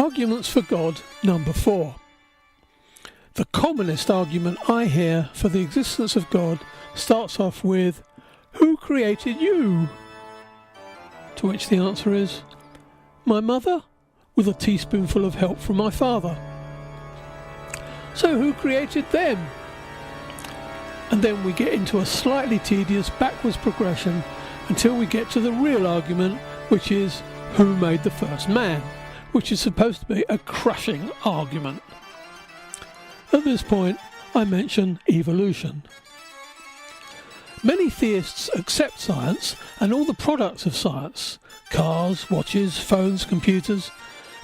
Arguments for God number 4. The commonest argument I hear for the existence of God starts off with, "Who created you?" To which the answer is, "My mother, with a teaspoonful of help from my father." So who created them? And then we get into a slightly tedious backwards progression until we get to the real argument, which is, who made the first man? Which is supposed to be a crushing argument. At this point, I mention evolution. Many theists accept science and all the products of science, cars, watches, phones, computers,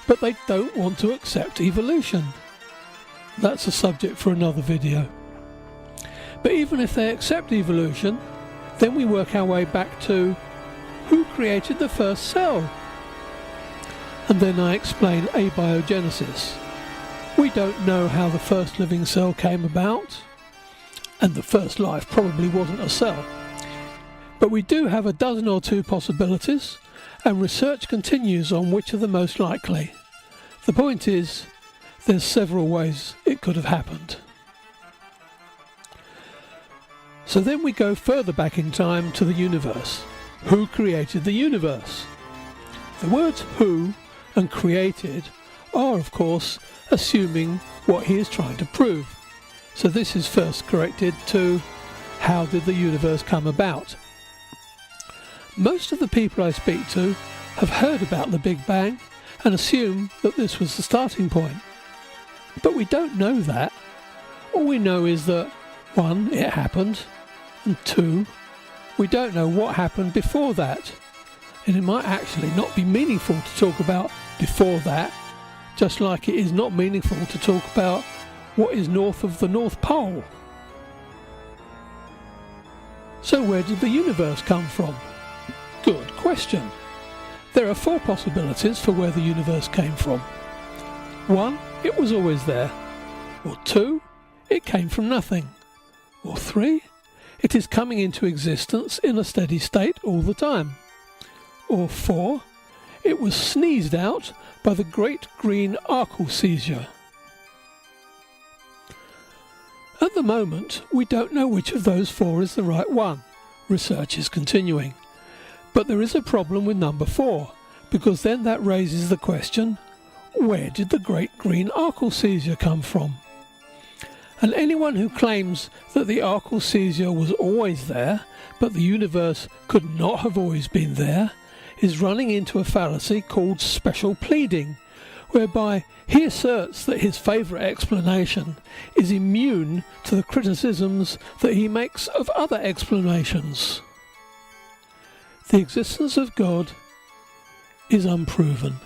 but they don't want to accept evolution. That's a subject for another video. But even if they accept evolution, then we work our way back to, who created the first cell? And then I explain abiogenesis. We don't know how the first living cell came about, and the first life probably wasn't a cell. But we do have a dozen or two possibilities, and research continues on which are the most likely. The point is, there's several ways it could have happened. So then we go further back in time to the universe. Who created the universe? The words who and created are, of course, assuming what he is trying to prove. So this is first corrected to, how did the universe come about? Most of the people I speak to have heard about the Big Bang and assume that this was the starting point. But we don't know that. All we know is that 1. It happened, and 2. We don't know what happened before that. And it might actually not be meaningful to talk about before that, just like it is not meaningful to talk about what is north of the North Pole. So where did the universe come from? Good question. There are 4 possibilities for where the universe came from. 1. It was always there. Or 2. It came from nothing. Or 3. It is coming into existence in a steady state all the time. Or 4. It was sneezed out by the great green arkle seizure. At the moment, we don't know which of those 4 is the right one. Research is continuing. But there is a problem with number 4, because then that raises the question, where did the great green arkle seizure come from? And anyone who claims that the arkle seizure was always there, but the universe could not have always been there, is running into a fallacy called special pleading, whereby he asserts that his favourite explanation is immune to the criticisms that he makes of other explanations. The existence of God is unproven.